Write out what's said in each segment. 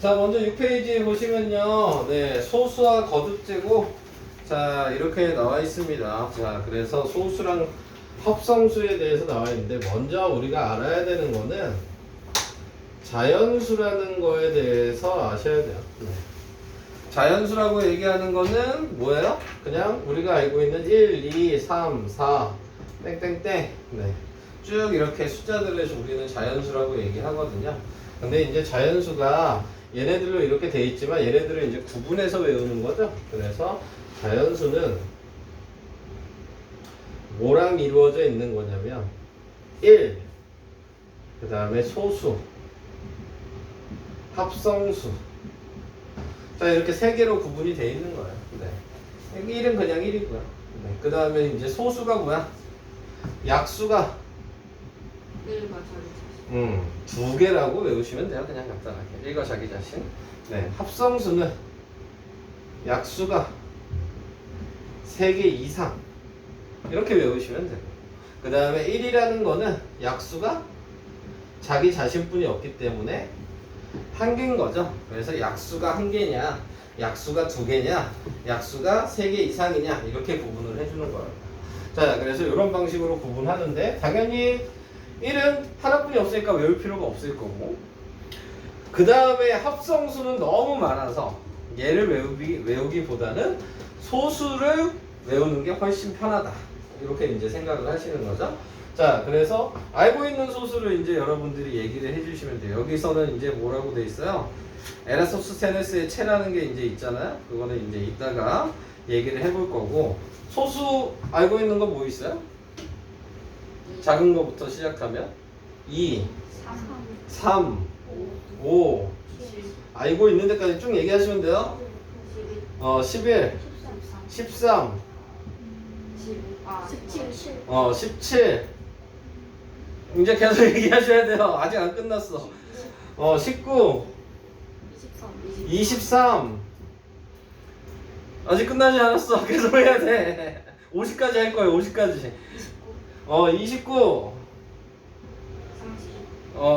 자, 먼저 6페이지에 보시면요. 네, 소수와 거듭제곱. 자, 이렇게 나와 있습니다. 자, 그래서 소수랑 합성수에 대해서 나와 있는데, 먼저 우리가 알아야 되는 거는 자연수라는 거에 대해서 아셔야 돼요. 네. 자연수라고 얘기하는 거는 뭐예요? 그냥 우리가 알고 있는 1, 2, 3, 4, 땡땡땡. 네. 쭉 이렇게 숫자들을 우리는 자연수라고 얘기하거든요. 근데 이제 자연수가 얘네들로 이렇게 돼 있지만 얘네들을 이제 구분해서 외우는 거죠. 그래서 자연수는 뭐랑 이루어져 있는 거냐면 1, 그 다음에 소수, 합성수. 자, 이렇게 세 개로 구분이 돼 있는 거예요. 네. 1은 그냥 1이고요. 네. 그 다음에 이제 소수가 뭐야? 약수가 1과 자기 자신. 두 개라고 외우시면 돼요. 그냥 간단하게. 1과 자기 자신. 네. 합성수는 약수가 3개 이상. 이렇게 외우시면 돼요. 그 다음에 1이라는 거는 약수가 자기 자신뿐이 없기 때문에 한 개인 거죠. 그래서 약수가 한 개냐, 약수가 두 개냐, 약수가 3개 이상이냐, 이렇게 구분을 해주는 거예요. 자, 그래서 이런 방식으로 구분하는데, 당연히 1은 하나뿐이 없으니까 외울 필요가 없을 거고, 그 다음에 합성수는 너무 많아서 얘를 외우기보다는 소수를 외우는 게 훨씬 편하다. 이렇게 이제 생각을 하시는 거죠. 자, 그래서 알고 있는 소수를 이제 여러분들이 얘기를 해주시면 돼요. 여기서는 이제 뭐라고 돼 있어요? 에라토스테네스의 체라는 게 이제 있잖아요. 그거는 이제 이따가 얘기를 해볼 거고, 소수 알고 있는 거 뭐 있어요? 작은 거부터 시작하면 2, 3, 5 알고 있는 데까지 쭉 얘기하시면 돼요. 11, 13, 17 이제 계속 얘기하셔야 돼요. 아직 안 끝났어. 19, 23 아직 끝나지 않았어. 계속 해야 돼. 50까지 할 거예요. 50까지. 29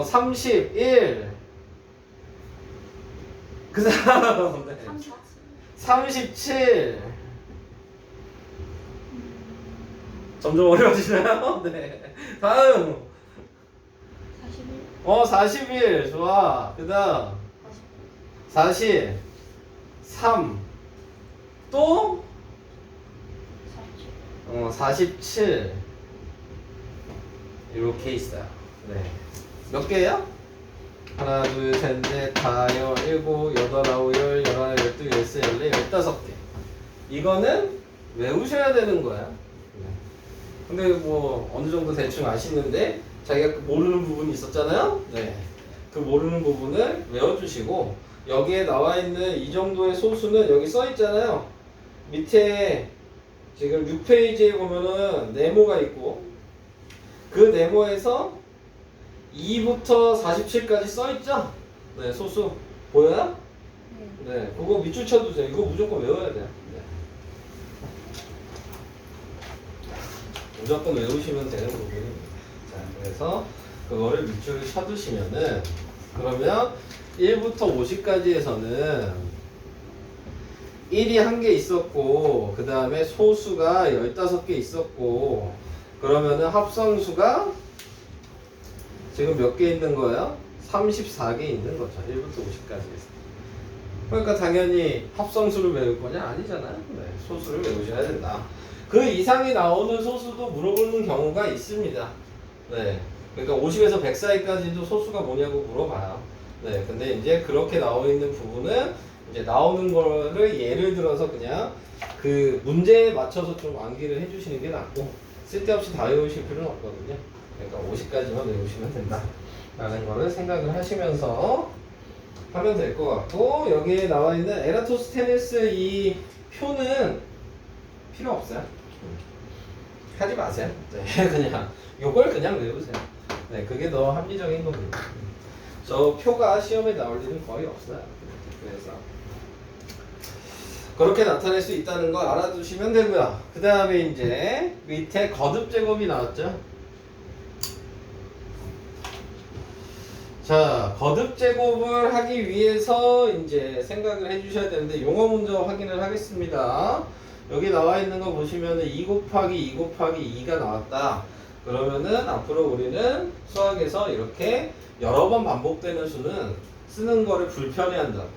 31 그 다음 37 점점 어려워지나요? 네. 다음 41 좋아. 그 다음 43 또 47 이렇게 있어요. 네. 몇 개예요? 하나, 둘, 셋, 넷, 다, 여, 일곱, 여덟, 아홉, 열, 열하나, 열둘, 열세, 열네, 15개. 이거는 외우셔야 되는 거야. 네. 근데 뭐 어느 정도 대충 아시는데 자기가 모르는 부분이 있었잖아요. 네. 그 모르는 부분을 외워주시고, 여기에 나와 있는 이 정도의 소수는 여기 써 있잖아요. 밑에 지금 6페이지에 보면은 네모가 있고, 그 네모에서 2부터 47까지 써 있죠? 네, 소수 보여요? 네, 그거 밑줄 쳐두세요. 이거 무조건 외워야 돼요. 네. 무조건 외우시면 되는 부분입니다. 자, 그래서 그거를 밑줄을 쳐두시면은, 그러면 1부터 50까지에서는 1이 한 개 있었고, 그 다음에 소수가 15개 있었고, 그러면은 합성수가 지금 몇 개 있는 거예요? 34개 있는 거죠. 1부터 50까지에서. 그러니까 당연히 합성수를 외울 거냐? 아니잖아요. 네, 소수를 외우셔야 된다. 그 이상이 나오는 소수도 물어보는 경우가 있습니다. 네. 그러니까 50에서 100 사이까지도 소수가 뭐냐고 물어봐요. 네. 근데 이제 그렇게 나와 있는 부분은 이제 나오는 거를 예를 들어서 그냥 그 문제에 맞춰서 좀 암기를 해주시는 게 낫고, 쓸데없이 다 외우실 필요는 없거든요. 그러니까 50까지만 외우시면 된다 라는 거를 생각을 하시면서 하면 될 것 같고, 여기에 나와 있는 에라토스테네스 이 표는 필요 없어요. 하지 마세요. 네, 그냥 요걸 그냥 외우세요. 네, 그게 더 합리적인 겁니다. 저 표가 시험에 나올 일은 거의 없어요. 그래서 그렇게 나타낼 수 있다는 거 알아두시면 되고요. 그 다음에 이제 밑에 거듭 제곱이 나왔죠. 자, 거듭 제곱을 하기 위해서 이제 생각을 해주셔야 되는데 용어 먼저 확인을 하겠습니다. 여기 나와 있는 거 보시면은 2 곱하기 2 곱하기 2가 나왔다. 그러면은 앞으로 우리는 수학에서 이렇게 여러 번 반복되는 수는 쓰는 거를 불편해한다고.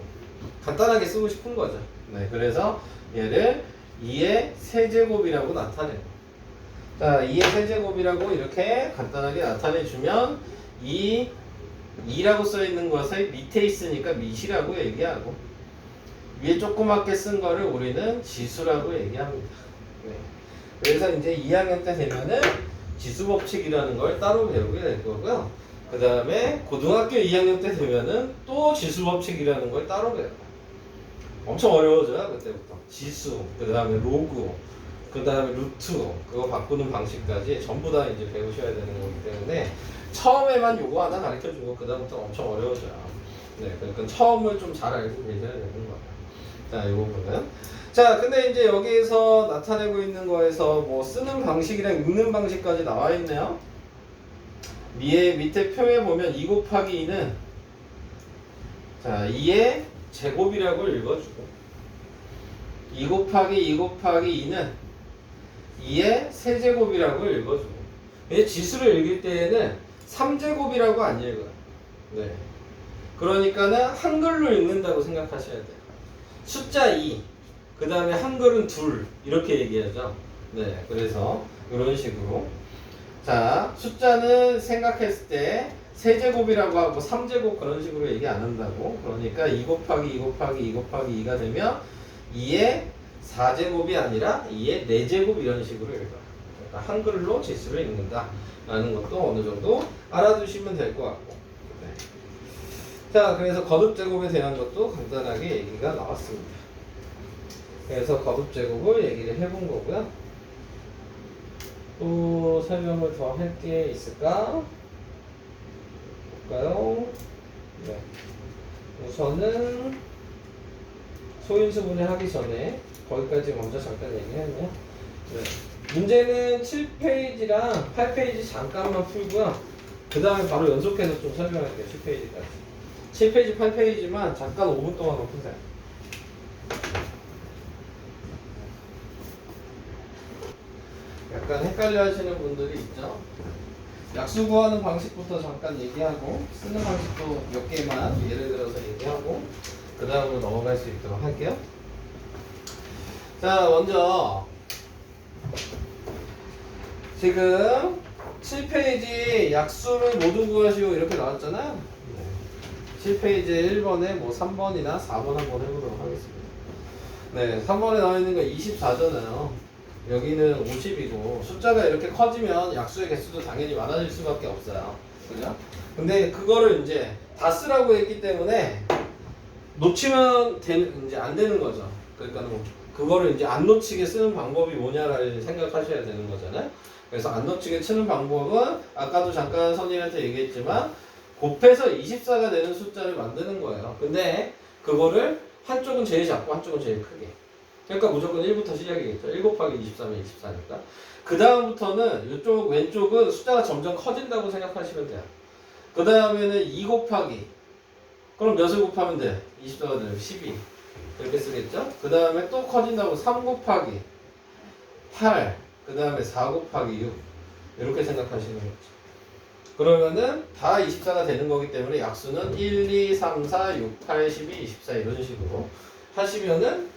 간단하게 쓰고 싶은 거죠. 네, 그래서 얘를 2의 세제곱이라고 나타내요. 자, 2의 세제곱이라고 이렇게 간단하게 나타내주면 2라고 써있는 것을 밑에 있으니까 밑이라고 얘기하고 위에 조그맣게 쓴 거를 우리는 지수라고 얘기합니다. 네. 그래서 이제 2학년 때 되면은 지수법칙이라는 걸 따로 배우게 될 거고요. 그 다음에 고등학교 2학년 때 되면은 또 지수법칙이라는 걸 따로 배워요. 엄청 어려워져요, 그때부터. 지수, 그 다음에 로그, 그 다음에 루트, 그거 바꾸는 방식까지 전부 다 이제 배우셔야 되는 거기 때문에 처음에만 요거 하나 가르쳐 주고 그 다음부터 엄청 어려워져요. 네, 그러니까 처음을 좀 잘 알고 계셔야 되는 거예요. 자, 이 부분은. 자, 근데 이제 여기에서 나타내고 있는 거에서 뭐 쓰는 방식이랑 읽는 방식까지 나와 있네요. 밑에 표에 보면 2 곱하기 2는 자, 2의 제곱이라고 읽어주고 2 곱하기 2 곱하기 2는 2의 세제곱이라고 읽어주고 지수를 읽을 때에는 3제곱이라고 안 읽어요. 네. 그러니까는 한글로 읽는다고 생각하셔야 돼요. 숫자 2, 그 다음에 한글은 2 이렇게 얘기하죠. 네, 그래서 이런 식으로 자, 숫자는 생각했을 때 세제곱이라고 하고 3제곱 그런 식으로 얘기 안 한다고. 그러니까 2 곱하기 2 곱하기 2 곱하기 2가 되면 2의 4제곱이 아니라 2의 4제곱 이런 식으로 읽어요. 그러니까 한글로 지수를 읽는다 라는 것도 어느 정도 알아두시면 될 것 같고. 네. 자, 그래서 거듭제곱에 대한 것도 간단하게 얘기가 나왔습니다. 그래서 거듭제곱을 얘기를 해본 거고요. 또 설명을 더 할 게 있을까? 볼까요? 네. 우선은 소인수분해 하기 전에 거기까지 먼저 잠깐 얘기했네요. 네. 문제는 7페이지랑 8페이지 잠깐만 풀고요. 그 다음에 바로 연속해서 좀 설명할게요. 7페이지까지. 7페이지, 8페이지만 잠깐 5분 동안만 푸세요. 약간 헷갈려 하시는 분들이 있죠. 약수 구하는 방식부터 잠깐 얘기하고 쓰는 방식도 몇 개만 예를 들어서 얘기하고 그 다음으로 넘어갈 수 있도록 할게요. 자, 먼저 지금 7페이지 약수를 모두 구하시오 이렇게 나왔잖아요. 7페이지 1번에 뭐 3번이나 4번 한번 해보도록 하겠습니다. 네, 3번에 나와 있는 거 24잖아요. 여기는 50이고 숫자가 이렇게 커지면 약수의 개수도 당연히 많아질 수밖에 없어요. 그죠? 근데 그거를 이제 다 쓰라고 했기 때문에 놓치면 이제 안 되는 거죠. 그러니까 뭐 그거를 이제 안 놓치게 쓰는 방법이 뭐냐를 생각하셔야 되는 거잖아요. 그래서 안 놓치게 치는 방법은 아까도 잠깐 선생님한테 얘기했지만 곱해서 24가 되는 숫자를 만드는 거예요. 근데 그거를 한쪽은 제일 작고 한쪽은 제일 크게. 그러니까 무조건 1부터 시작이겠죠. 1 곱하기 23은 24니까. 그 다음부터는 이쪽 왼쪽은 숫자가 점점 커진다고 생각하시면 돼요. 그 다음에는 2 곱하기. 그럼 몇을 곱하면 돼? 24가 되면 12. 이렇게 쓰겠죠? 그 다음에 또 커진다고 3 곱하기 8. 그 다음에 4 곱하기 6. 이렇게 생각하시는 거죠. 그러면은 다 24가 되는 거기 때문에 약수는 1, 2, 3, 4, 6, 8, 12, 24 이런 식으로 하시면은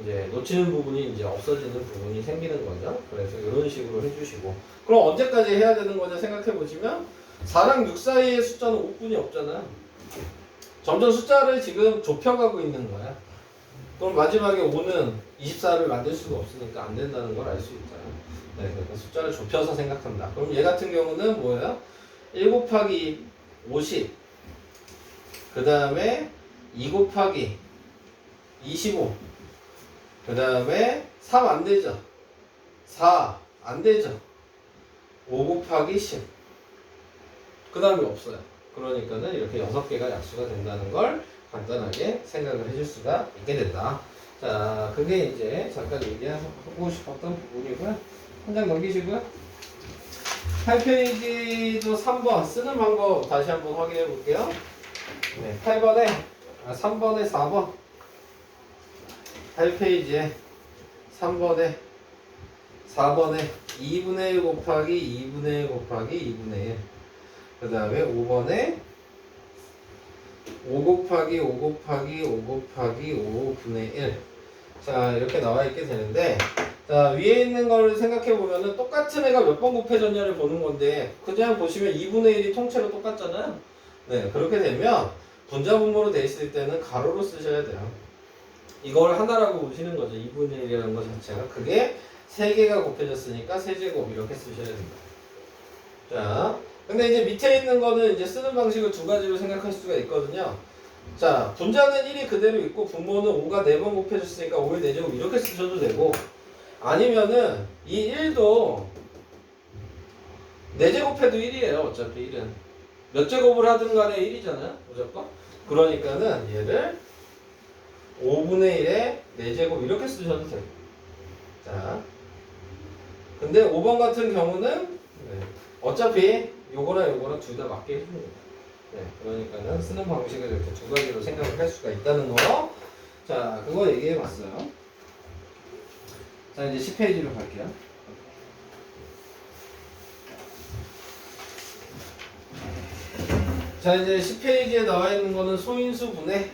이제 놓치는 부분이 이제 없어지는 부분이 생기는 거죠. 그래서 이런 식으로 해주시고 그럼 언제까지 해야 되는 거냐 생각해 보시면 4랑 6 사이의 숫자는 5분이 없잖아요. 점점 숫자를 지금 좁혀가고 있는 거야. 그럼 마지막에 5는 24를 만들 수가 없으니까 안 된다는 걸 알 수 있잖아요. 네, 그러니까 숫자를 좁혀서 생각한다. 그럼 얘 같은 경우는 뭐예요? 1 곱하기 50. 그 다음에 2 곱하기 25. 그 다음에 3 안 되죠. 4 안 되죠. 5 곱하기 10. 그 다음에 없어요. 그러니까는 이렇게 6개가 약수가 된다는 걸 간단하게 생각을 해줄 수가 있게 된다. 자, 그게 이제 잠깐 얘기하고 싶었던 부분이고요. 한 장 넘기시고요. 8페이지도 3번 쓰는 방법 다시 한번 확인해 볼게요. 네, 3번에 4번. 8페이지에 3번에 4번에 2분의 1 곱하기 2분의 1 곱하기 2분의 1. 그 다음에 5번에 5 곱하기 5 곱하기 5 곱하기 5분의 1. 자, 이렇게 나와 있게 되는데, 자, 위에 있는 거를 생각해 보면은 똑같은 애가 몇 번 곱해졌냐를 보는 건데, 그냥 보시면 2분의 1이 통째로 똑같잖아요. 네, 그렇게 되면 분자분모로 돼 있을 때는 가로로 쓰셔야 돼요. 이걸 하나라고 보시는 거죠. 2분의 1이라는 것 자체가. 그게 3개가 곱해졌으니까 세제곱 이렇게 쓰셔야 됩니다. 자, 근데 이제 밑에 있는 거는 이제 쓰는 방식을 두 가지로 생각할 수가 있거든요. 자, 분자는 1이 그대로 있고 분모는 5가 4번 곱해졌으니까 5의 4제곱 이렇게 쓰셔도 되고, 아니면은 이 1도 4제곱해도 1이에요. 어차피 1은 몇 제곱을 하든 간에 1이잖아요. 무조건. 그러니까는 얘를 5분의 1에 4제곱 이렇게 쓰셔도 돼요. 자, 근데 5번 같은 경우는 어차피 요거랑 요거랑 둘 다 맞게 해줍니다. 네, 그러니까는 쓰는 방식을 이렇게 두 가지로 생각을 할 수가 있다는 거. 자, 그거 얘기해 봤어요. 자, 이제 10페이지로 갈게요. 자, 이제 10페이지에 나와 있는 거는 소인수 분해.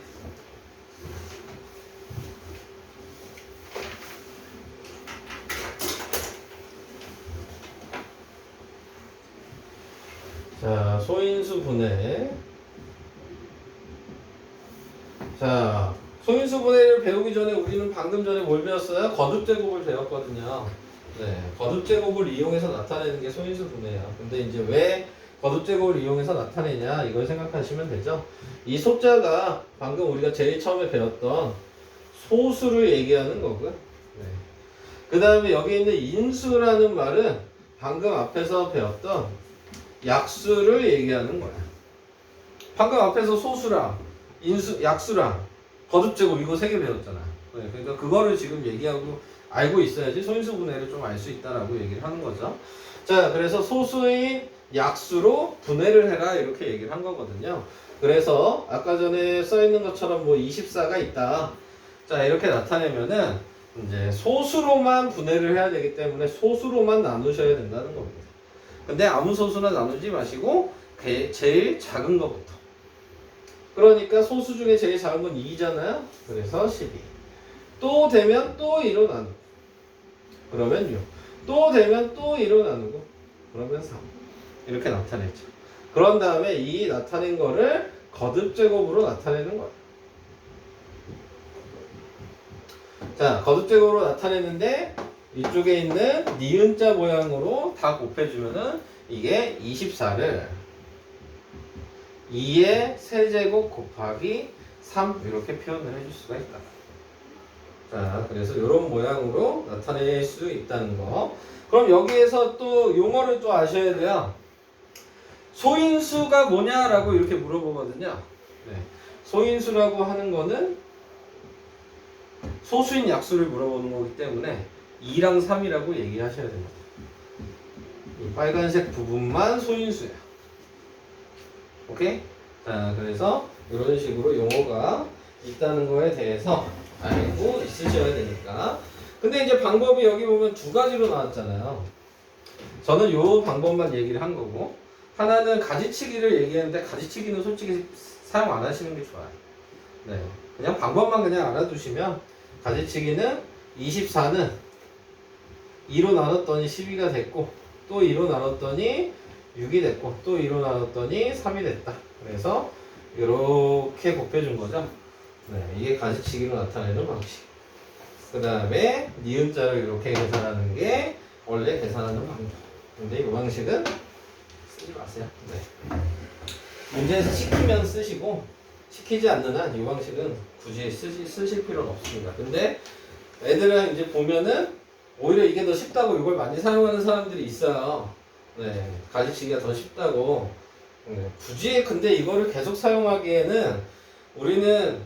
자, 소인수 분해. 자, 소인수 분해를 배우기 전에 우리는 방금 전에 뭘 배웠어요? 거듭제곱을 배웠거든요. 네, 거듭제곱을 이용해서 나타내는 게 소인수 분해예요. 근데 이제 왜 거듭제곱을 이용해서 나타내냐 이걸 생각하시면 되죠. 이 소자가 방금 우리가 제일 처음에 배웠던 소수를 얘기하는 거고요. 네. 그 다음에 여기 있는 인수라는 말은 방금 앞에서 배웠던 약수를 얘기하는 거야. 방금 앞에서 소수랑 인수, 약수랑 거듭제곱 이거 3개 배웠잖아. 네, 그러니까 그거를 지금 얘기하고 알고 있어야지 소인수 분해를 좀 알 수 있다라고 얘기를 하는 거죠. 자, 그래서 소수인 약수로 분해를 해라 이렇게 얘기를 한 거거든요. 그래서 아까 전에 써 있는 것처럼 뭐 24가 있다. 자, 이렇게 나타내면은 이제 소수로만 분해를 해야 되기 때문에 소수로만 나누셔야 된다는 겁니다. 근데 아무 소수나 나누지 마시고 제일 작은 것부터. 그러니까 소수 중에 제일 작은 건 2잖아요. 그래서 12. 또 되면 또 2로 나누고. 그러면 6. 또 되면 또 2로 나누고. 그러면 3. 이렇게 나타내죠. 그런 다음에 이 나타낸 거를 거듭제곱으로 나타내는 거예요. 자, 거듭제곱으로 나타내는데 이쪽에 있는 니은자 모양으로 다 곱해주면은 이게 24를 2의 세제곱 곱하기 3 이렇게 표현을 해줄 수가 있다. 자, 그래서 이런 모양으로 나타낼 수 있다는 거. 그럼 여기에서 또 용어를 또 아셔야 돼요. 소인수가 뭐냐라고 이렇게 물어보거든요. 네. 소인수라고 하는 거는 소수인 약수를 물어보는 거기 때문에 2랑 3이라고 얘기하셔야 됩니다. 이 빨간색 부분만 소인수예요. 오케이? 자, 그래서 이런 식으로 용어가 있다는 거에 대해서 알고 있으셔야 되니까. 근데 이제 방법이 여기 보면 두 가지로 나왔잖아요. 저는 요 방법만 얘기를 한 거고, 하나는 가지치기를 얘기했는데 가지치기는 솔직히 사용 안 하시는 게 좋아요. 네, 그냥 방법만 그냥 알아두시면 가지치기는 24는 2로 나눴더니 12가 됐고, 또 2로 나눴더니 6이 됐고, 또 2로 나눴더니 3이 됐다. 그래서 이렇게 곱해준 거죠. 네, 이게 가지치기로 나타내는 방식. 그 다음에 니은자를 이렇게 계산하는 게 원래 계산하는 방법. 근데 이 방식은 쓰지 마세요. 네. 문제에서 시키면 쓰시고 시키지 않는 한 이 방식은 굳이 쓰실 필요는 없습니다. 근데 애들은 이제 보면은 오히려 이게 더 쉽다고 이걸 많이 사용하는 사람들이 있어요. 네, 가지치기가 더 쉽다고. 네, 굳이 근데 이거를 계속 사용하기에는 우리는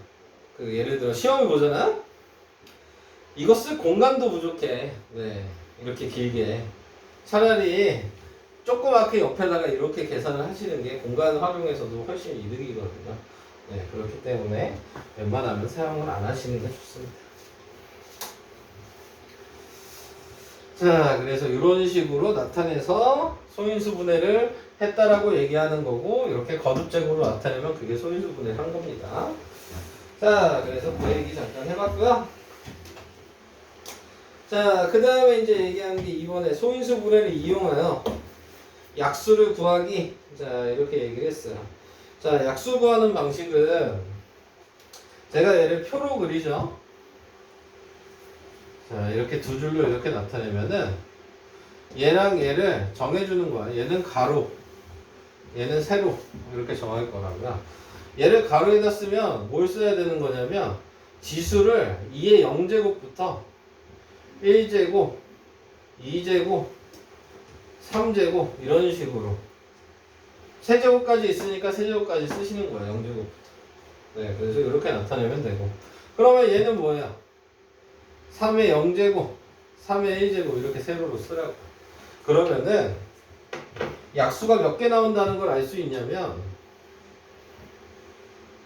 그 예를 들어 시험을 보잖아. 이거 쓸 공간도 부족해. 네, 이렇게 길게. 차라리 조그맣게 옆에다가 이렇게 계산을 하시는 게 공간 활용에서도 훨씬 이득이거든요. 네, 그렇기 때문에 웬만하면 사용을 안 하시는 게 좋습니다. 자, 그래서 이런 식으로 나타내서 소인수 분해를 했다라고 얘기하는 거고, 이렇게 거듭제곱으로 나타내면 그게 소인수 분해를 한 겁니다. 자, 그래서 그 얘기 잠깐 해봤고요. 자, 그 다음에 이제 얘기한 게 이번에 소인수 분해를 이용하여 약수를 구하기. 자, 이렇게 얘기를 했어요. 자, 약수 구하는 방식은 제가 얘를 표로 그리죠. 자, 이렇게 두 줄로 이렇게 나타내면은 얘랑 얘를 정해주는 거야. 얘는 가로, 얘는 세로 이렇게 정할 거라고요. 얘를 가로에다 쓰면 뭘 써야 되는 거냐면 지수를 2의 0제곱부터 1제곱, 2제곱, 3제곱 이런 식으로 세제곱까지 있으니까 세제곱까지 쓰시는 거예요. 0제곱부터. 네, 그래서 이렇게 나타내면 되고, 그러면 얘는 뭐예요? 3의 0제곱, 3의 1제곱 이렇게 세로로 쓰라고. 그러면은 약수가 몇 개 나온다는 걸 알 수 있냐면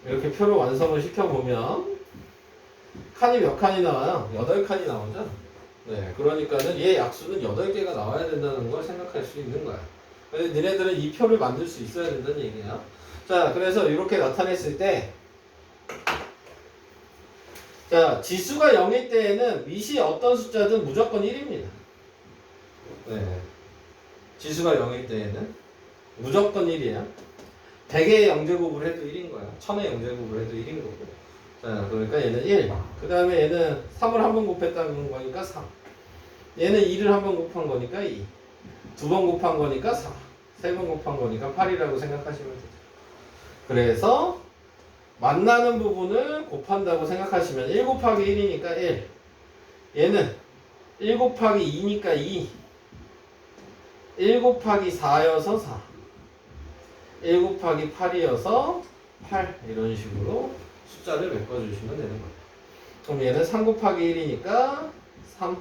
이렇게 표로 완성을 시켜보면 칸이 몇 칸이 나와요? 8칸이 나오죠? 네, 그러니까는 얘 약수는 8개가 나와야 된다는 걸 생각할 수 있는 거야. 그래서 니네들은 이 표를 만들 수 있어야 된다는 얘기야. 자, 그래서 이렇게 나타냈을 때, 자, 지수가 0일 때에는 밑이 어떤 숫자든 무조건 1입니다. 네. 지수가 0일 때에는 무조건 1이야. 100의 0제곱을 해도 1인 거야. 1000의 0제곱을 해도 1인 거고. 자, 그러니까 얘는 1. 그 다음에 얘는 3을 한 번 곱했다는 거니까 3. 얘는 2를 한 번 곱한 거니까 2. 두 번 곱한 거니까 4. 세 번 곱한 거니까 8이라고 생각하시면 되죠. 그래서 만나는 부분을 곱한다고 생각하시면 1 곱하기 1이니까 1. 얘는 1 곱하기 2니까 2. 1 곱하기 4여서 4. 1 곱하기 8이어서 8. 이런 식으로 숫자를 메꿔주시면 되는 거예요. 그럼 얘는 3 곱하기 1이니까 3.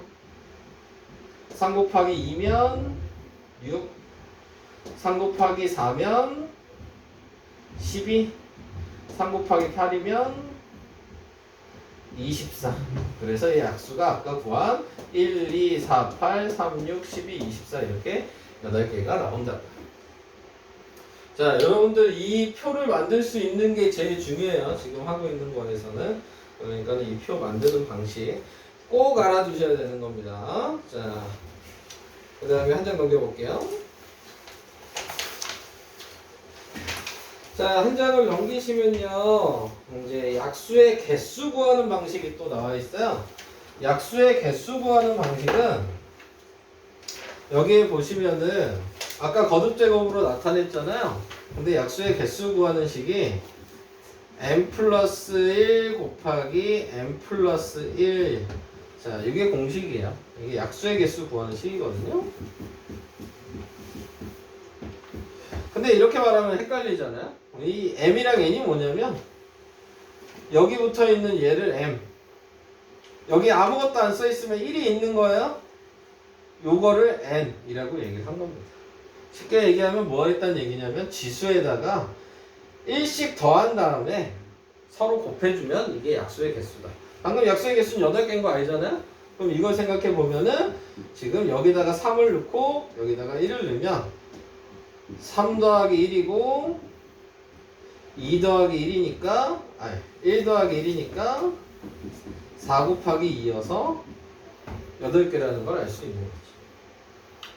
3 곱하기 2면 6. 3 곱하기 4면 12. 3 곱하기 8이면 24. 그래서 이 약수가 아까 구한 1, 2, 4, 8, 3, 6, 12, 24 이렇게 8개가 나온다. 자, 여러분들 이 표를 만들 수 있는 게 제일 중요해요. 지금 하고 있는 거에서는. 그러니까 이 표 만드는 방식 꼭 알아두셔야 되는 겁니다. 자, 그 다음에 한 장 넘겨볼게요. 자, 한 장을 넘기시면요, 이제 약수의 개수 구하는 방식이 또 나와 있어요. 약수의 개수 구하는 방식은 여기에 보시면은 아까 거듭제곱으로 나타냈잖아요. 근데 약수의 개수 구하는 식이 n 플러스 1 곱하기 n 플러스 1. 자, 이게 공식이에요. 이게 약수의 개수 구하는 식이거든요. 근데 이렇게 말하면 헷갈리잖아요. 이 m이랑 n이 뭐냐면 여기 붙어 있는 얘를 m, 여기 아무것도 안 써 있으면 1이 있는 거예요. 요거를 n이라고 얘기를 한 겁니다. 쉽게 얘기하면 뭐가 있다는 얘기냐면 지수에다가 1씩 더한 다음에 서로 곱해주면 이게 약수의 개수다. 방금 약수의 개수는 8개인 거 알잖아요? 그럼 이걸 생각해 보면은 지금 여기다가 3을 넣고 여기다가 1을 넣으면 3 더하기 1이고 2 더하기 1이니까 1 더하기 1이니까 4 곱하기 2여서 8개라는 걸 알 수 있는 거죠.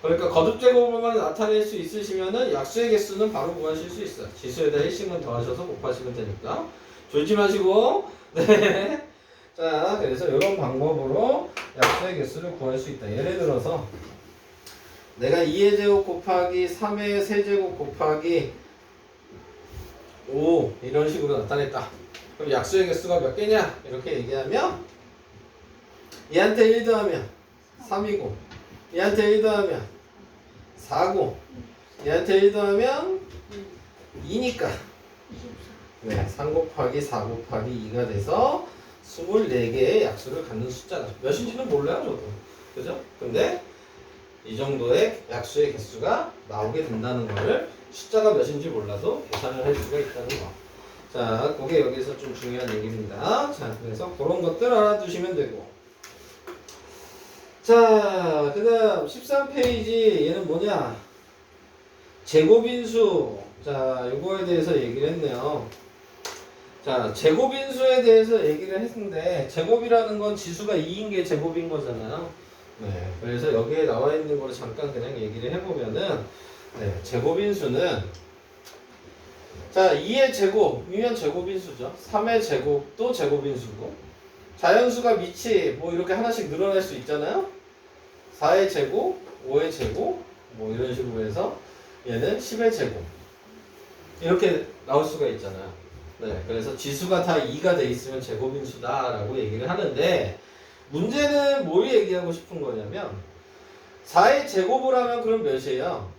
그러니까 거듭제곱으로만 나타낼 수 있으시면은 약수의 개수는 바로 구하실 수 있어요. 지수에다 1씩만 더하셔서 곱하시면 되니까 졸지 마시고. 네. 자, 그래서 이런 방법으로 약수의 개수를 구할 수 있다. 예를 들어서 내가 2의 제곱 곱하기 3의 세제곱 곱하기 5 이런 식으로 나타냈다. 그럼 약수의 개수가 몇 개냐? 이렇게 얘기하면 얘한테 1 더하면 3이고 얘한테 1 더하면 4고 얘한테 1 더하면 2니까 네, 3 곱하기 4 곱하기 2가 돼서 24개의 약수를 갖는 숫자다. 몇인지는 몰라요, 저도. 그죠? 근데 이 정도의 약수의 개수가 나오게 된다는 거를 숫자가 몇인지 몰라도 계산을 할 수가 있다는 거. 자, 그게 여기서 좀 중요한 얘기입니다. 자, 그래서 그런 것들 알아두시면 되고. 자, 그 다음 13페이지 얘는 뭐냐? 제곱인수. 자, 요거에 대해서 얘기를 했네요. 자, 제곱인수에 대해서 얘기를 했는데 제곱이라는 건 지수가 2인 게 제곱인 거잖아요. 네, 그래서 여기에 나와 있는 거를 잠깐 그냥 얘기를 해보면은 네, 제곱인수는 자, 2의 제곱이면 제곱인수죠. 3의 제곱도 제곱인수고 자연수가 밑이 뭐 이렇게 하나씩 늘어날 수 있잖아요. 4의 제곱, 5의 제곱 뭐 이런 식으로 해서 얘는 10의 제곱 이렇게 나올 수가 있잖아요. 네, 그래서 지수가 다 2가 돼 있으면 제곱인수다라고 얘기를 하는데 문제는 뭘 얘기하고 싶은 거냐면 4의 제곱을 하면 그럼 몇이에요?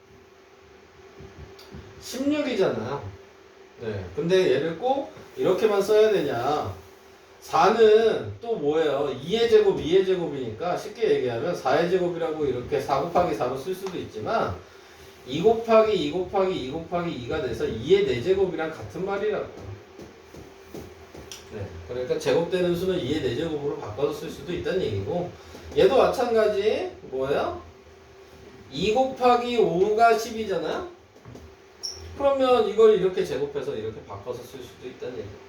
16이잖아요. 네, 근데 얘를 꼭 이렇게만 써야 되냐? 4는 또 뭐예요? 2의 제곱, 2의 제곱이니까 쉽게 얘기하면 4의 제곱이라고 이렇게 4 곱하기 4로 쓸 수도 있지만 2 곱하기 2 곱하기 2 곱하기 2가 돼서 2의 4제곱이랑 같은 말이라고. 네, 그러니까 제곱되는 수는 2의 4제곱으로 바꿔서 쓸 수도 있다는 얘기고 얘도 마찬가지 뭐예요? 2 곱하기 5가 10이잖아요? 그러면 이걸 이렇게 제곱해서 이렇게 바꿔서 쓸 수도 있다는 얘기예요.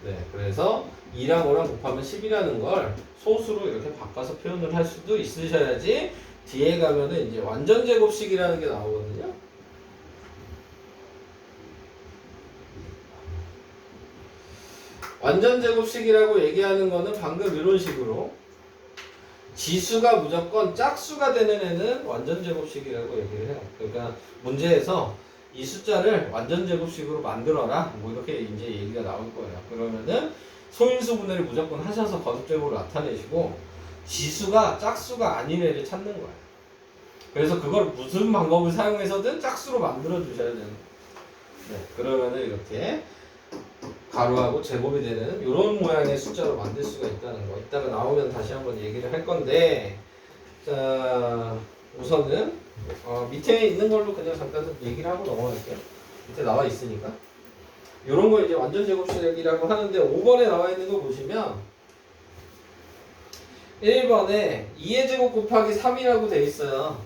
네, 그래서 2랑 5랑 곱하면 10이라는 걸 소수로 이렇게 바꿔서 표현을 할 수도 있으셔야지 뒤에 가면은 이제 완전 제곱식이라는 게 나오거든요. 완전 제곱식이라고 얘기하는 거는 방금 이런 식으로 지수가 무조건 짝수가 되는 애는 완전 제곱식이라고 얘기를 해요. 그러니까 문제에서 이 숫자를 완전 제곱식으로 만들어라 뭐 이렇게 이제 얘기가 나올 거예요. 그러면은 소인수 분해를 무조건 하셔서 거듭적으로 나타내시고 지수가 짝수가 아닌 애를 찾는 거예요. 그래서 그걸 무슨 방법을 사용해서든 짝수로 만들어 주셔야 되는 거예요. 네, 그러면은 이렇게 가로하고 제곱이 되는 이런 모양의 숫자로 만들 수가 있다는 거. 이따가 나오면 다시 한번 얘기를 할 건데, 자 우선은 밑에 있는 걸로 그냥 잠깐 얘기를 하고 넘어갈게요. 밑에 나와 있으니까. 이런 거 이제 완전 제곱식이라고 하는데 5번에 나와 있는 거 보시면 1번에 2의 제곱 곱하기 3이라고 돼 있어요.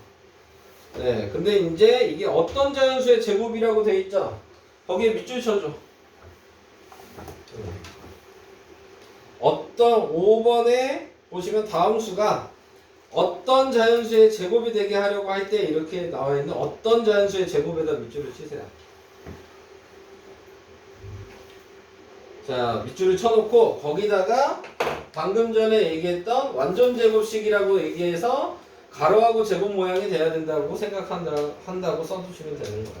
네, 근데 이제 이게 어떤 자연수의 제곱이라고 돼 있죠? 거기에 밑줄 쳐줘. 어떤 5번에 보시면 다음 수가 어떤 자연수의 제곱이 되게 하려고 할 때 이렇게 나와 있는 어떤 자연수의 제곱에다 밑줄을 치세요. 자, 밑줄을 쳐놓고 거기다가 방금 전에 얘기했던 완전 제곱식이라고 얘기해서 가로하고 제곱 모양이 돼야 된다고 생각한다고 써주시면 되는 거예요.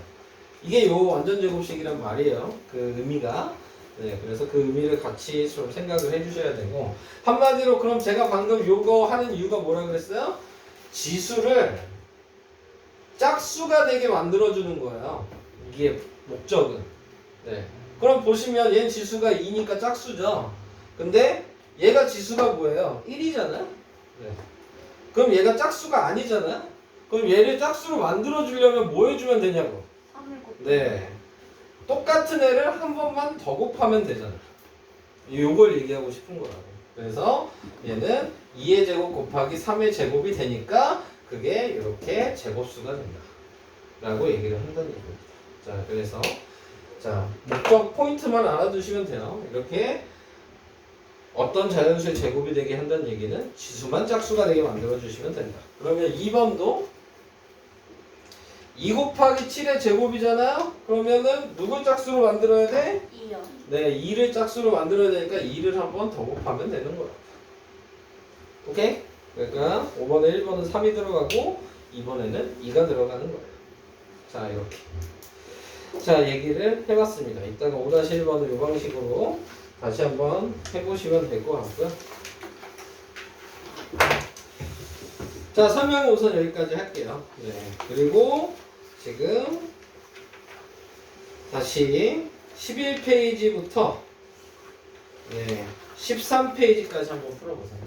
이게 요 완전 제곱식이란 말이에요. 그 의미가. 네, 그래서 그 의미를 같이 좀 생각을 해주셔야 되고 한마디로 그럼 제가 방금 요거 하는 이유가 뭐라 그랬어요? 지수를 짝수가 되게 만들어주는 거예요. 이게 목적은. 네. 그럼 보시면 얘는 지수가 2니까 짝수죠. 근데 얘가 지수가 뭐예요? 1이잖아요. 네. 그럼 얘가 짝수가 아니잖아요. 그럼 얘를 짝수로 만들어주려면 뭐 해주면 되냐고. 3을 곱해. 네. 똑같은 애를 한 번만 더 곱하면 되잖아. 요걸 얘기하고 싶은 거라고. 그래서 얘는 2의 제곱 곱하기 3의 제곱이 되니까 그게 이렇게 제곱수가 된다. 라고 얘기를 한다는 얘기입니다. 자, 그래서 자, 목적 포인트만 알아두시면 돼요. 이렇게 어떤 자연수의 제곱이 되게 한다는 얘기는 지수만 짝수가 되게 만들어주시면 된다. 그러면 2번도 2 곱하기 7의 제곱이잖아요? 그러면은 누굴 짝수로 만들어야 돼? 2요. 네, 2를 짝수로 만들어야 되니까 2를 한 번 더 곱하면 되는 거야. 오케이? 그러니까 5번에 1번은 3이 들어가고 2번에는 2가 들어가는 거예요. 자, 이렇게. 자, 얘기를 해봤습니다. 이따가 5-1번을 이 방식으로 다시 한번 해보시면 될 것 같고요. 자, 설명은 우선 여기까지 할게요. 네. 그리고 지금 다시 11페이지부터 네, 13페이지까지 한번 풀어보세요.